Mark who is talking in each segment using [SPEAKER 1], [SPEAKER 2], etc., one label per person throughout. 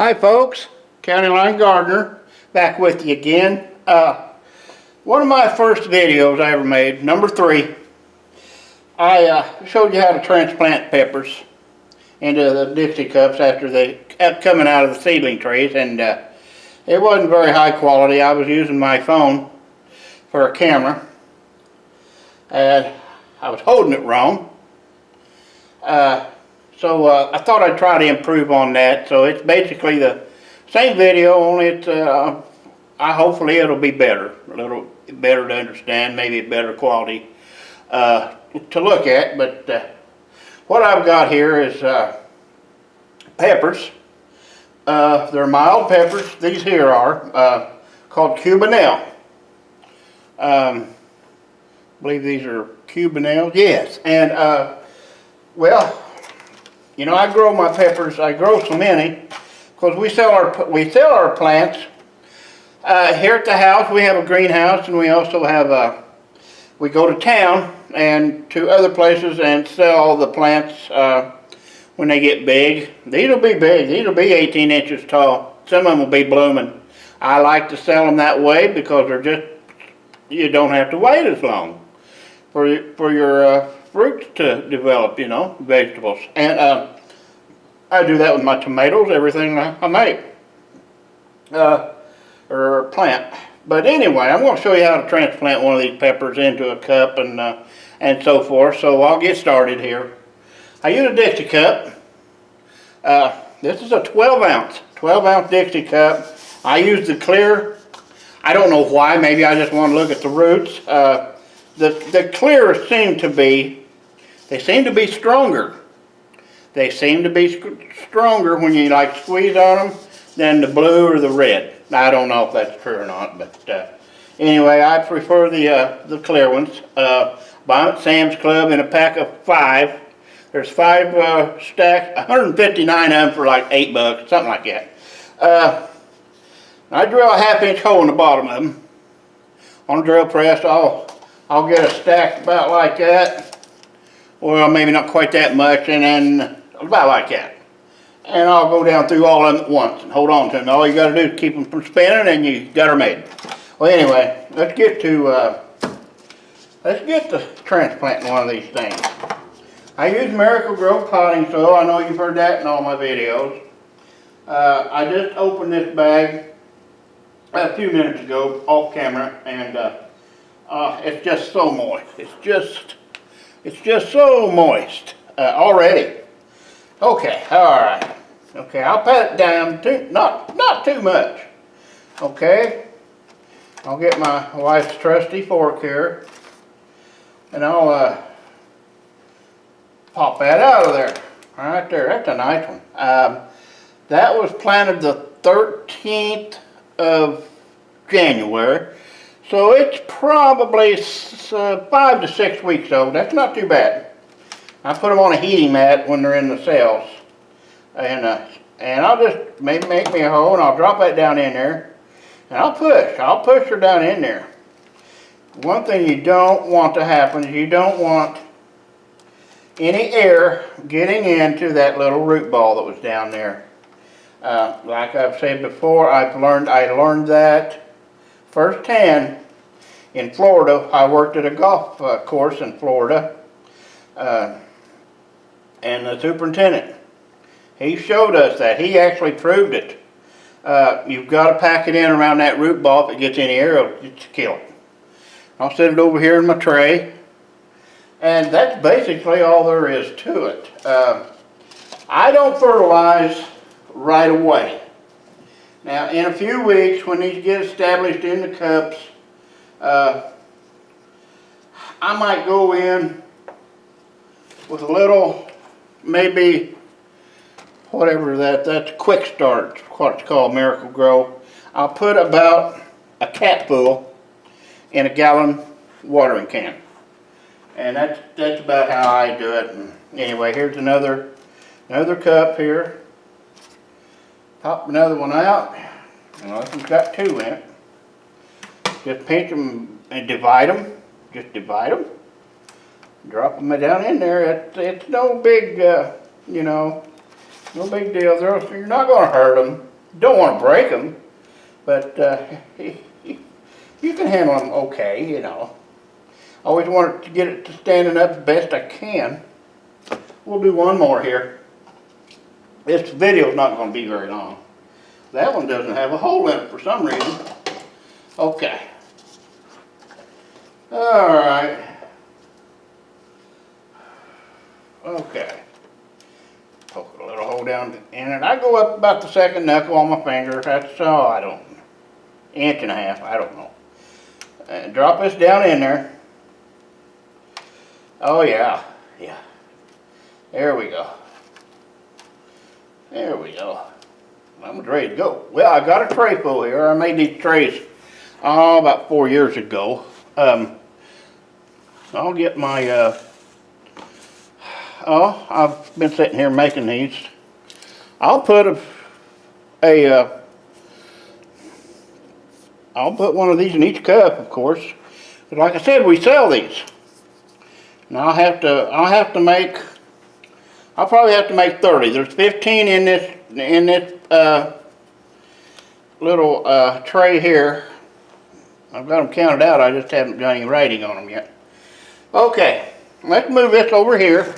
[SPEAKER 1] Hi folks, County Line Gardener, back with you again. One of my first videos I ever made, number 3, I showed you how to transplant peppers into the Dixie cups after they kept coming out of the seedling trays, and it wasn't very high quality. I was using my phone for a camera, and I was holding it wrong. So I thought I'd try to improve on that. So it's basically the same video, only it's hopefully it'll be better, a little better to understand, maybe better quality to look at. But what I've got here is peppers. They're mild peppers. These here are called Cubanelle. I believe these are Cubanelles. Yes, and well, you know, I grow my peppers. I grow so many because we sell our plants here at the house. We have a greenhouse, and we also have we go to town and to other places and sell the plants when they get big. These will be big. These will be 18 inches tall. Some of them will be blooming. I like to sell them that way because they're just, you don't have to wait as long for your fruits to develop, you know, vegetables. And I do that with my tomatoes, everything I make, or plant. But anyway, I'm going to show you how to transplant one of these peppers into a cup and so forth. So I'll get started here. I use a Dixie cup. This is a 12 ounce Dixie cup. I use the clear. I don't know why. Maybe I just want to look at the roots. The clear seem to be stronger. They seem to be stronger when you like squeeze on them than the blue or the red. I don't know if that's true or not, but anyway, I prefer the clear ones. Buy them at Sam's Club in a pack of 5. There's 5 stacks, 159 of them for like $8, something like that. I drill a 1/2-inch hole in the bottom of them. On a drill press, I'll get a stack about like that. Well, maybe not quite that much, and then about like that. And I'll go down through all of them at once and hold on to them. All you got to do is keep them from spinning, and you got her made. Well, anyway, let's get to transplanting one of these things. I use Miracle-Gro potting soil. I know you've heard that in all my videos. I just opened this bag a few minutes ago off camera, and it's just so moist. It's just so moist already. Okay, all right. Okay, I'll pat it down, not too much. Okay, I'll get my wife's trusty fork here, and I'll pop that out of there. Right there, that's a nice one. That was planted the 13th of January. So it's probably 5 to 6 weeks old. That's not too bad. I put them on a heating mat when they're in the cells, and I'll just make me a hole, and I'll drop that down in there, and I'll push her down in there. One thing you don't want to happen is you don't want any air getting into that little root ball that was down there. Like I've said before, I learned that firsthand in Florida. I worked at a golf course in Florida, and the superintendent, he showed us that. He actually proved it. You've got to pack it in around that root ball. If it gets any air, it'll kill it. I'll set it over here in my tray, and that's basically all there is to it. I don't fertilize right away. Now, in a few weeks, when these get established in the cups, I might go in with a little, maybe, whatever that's quick start, what it's called, Miracle-Gro. I'll put about a capful in a gallon watering can. And that's about how I do it. And anyway, here's another cup here. Pop another one out. Well, this one's got 2 in it. Just pinch them and divide them. Just divide them. Drop them down in there. It's no big, you know, no big deal. You're not going to hurt them. Don't want to break them, but you can handle them okay, you know. I always wanted to get it to standing up the best I can. We'll do one more here. This video's not going to be very long. That one doesn't have a hole in it for some reason. Okay. Alright. Okay. Poke a little hole down in it. I go up about the second knuckle on my finger. That's, I don't, inch and a half, I don't know. And drop this down in there. Oh yeah, yeah. There we go. There we go. I'm ready to go. Well, I got a tray full here. I made these trays, about 4 years ago. I'll get my, I've been sitting here making these. I'll put I'll put one of these in each cup, of course. But like I said, we sell these. Now I'll probably have to make 30. There's 15 in this little tray here. I've got them counted out. I just haven't done any writing on them yet. Okay, let's move this over here.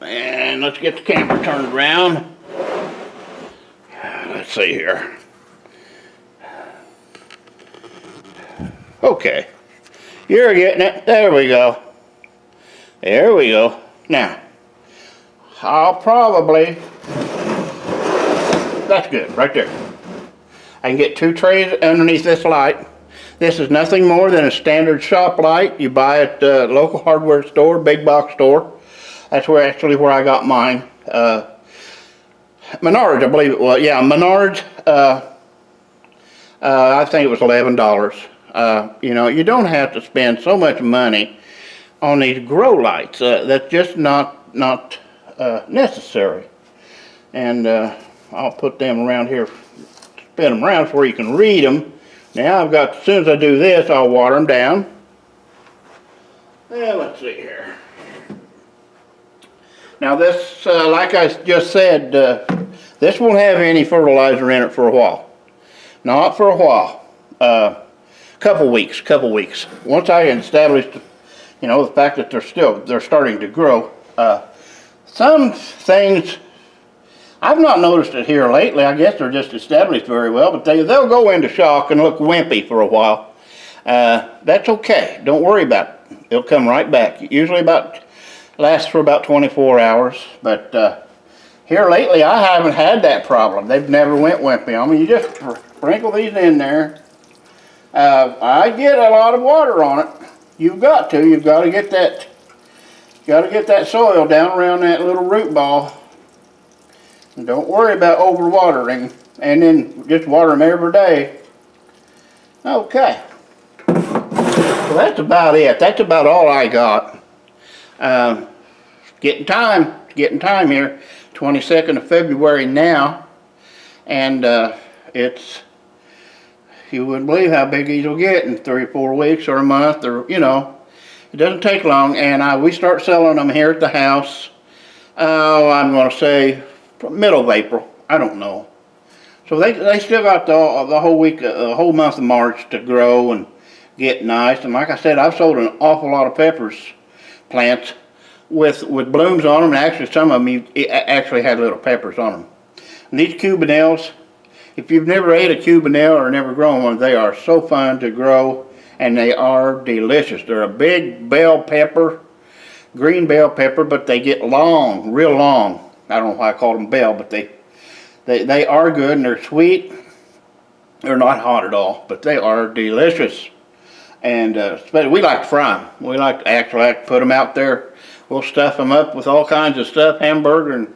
[SPEAKER 1] And let's get the camera turned around. Let's see here. Okay, you're getting it. There we go. There we go. Now, I'll probably, that's good, right there. I can get 2 trays underneath this light. This is nothing more than a standard shop light you buy at the local hardware store, big box store. That's actually where I got mine. Menards, I believe it was. Yeah, Menards, I think it was $11. You know, you don't have to spend so much money on these grow lights. That's just not necessary. And I'll put them around here, spin them around so where you can read them. Now I've got, as soon as I do this, I'll water them down. Well, let's see here. Now this, like I just said, this won't have any fertilizer in it for a while. Not for a while. Couple weeks. Once I established, you know, the fact that they're starting to grow. Some things, I've not noticed it here lately. I guess they're just established very well, but they'll go into shock and look wimpy for a while. That's okay. Don't worry about it. It'll come right back. Usually lasts for about 24 hours, but here lately I haven't had that problem. They've never went wimpy on me. You just sprinkle these in there. I get a lot of water on it. You've got to get that soil down around that little root ball. And don't worry about overwatering, and then just water them every day. Okay. So that's about it. That's about all I got. Getting time here. 22nd of February now, and you wouldn't believe how big these will get in 3 or 4 weeks or a month, or you know, it doesn't take long. And we start selling them here at the house. I'm going to say middle of April. I don't know. So they still got the whole week, the whole month of March to grow and get nice. And like I said, I've sold an awful lot of peppers plants with blooms on them, and actually some of them actually had little peppers on them. And these cubanelles, if you've never ate a cubanelle or never grown one, they are so fun to grow, and they are delicious. They're a big bell pepper, green bell pepper, but they get long, real long. I don't know why I call them bell, but they are good, and they're sweet. They're not hot at all, but they are delicious. And we like to fry them. We like to put them out there. We'll stuff them up with all kinds of stuff, hamburger and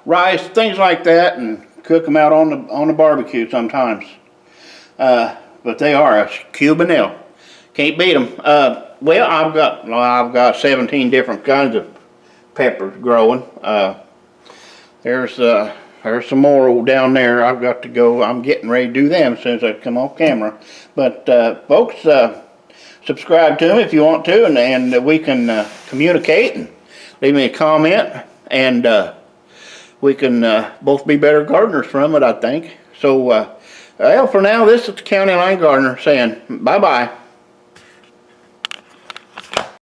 [SPEAKER 1] rice, things like that, and cook them out on the barbecue sometimes. But they are a cubanelle. Can't beat them. Well, I've got 17 different kinds of peppers growing. There's some more down there. I've got to go. I'm getting ready to do them as soon as I come off camera. But folks, subscribe to me if you want to, and we can communicate and leave me a comment. And we can both be better gardeners from it, I think. So, well, for now, this is the County Line Gardener saying bye-bye.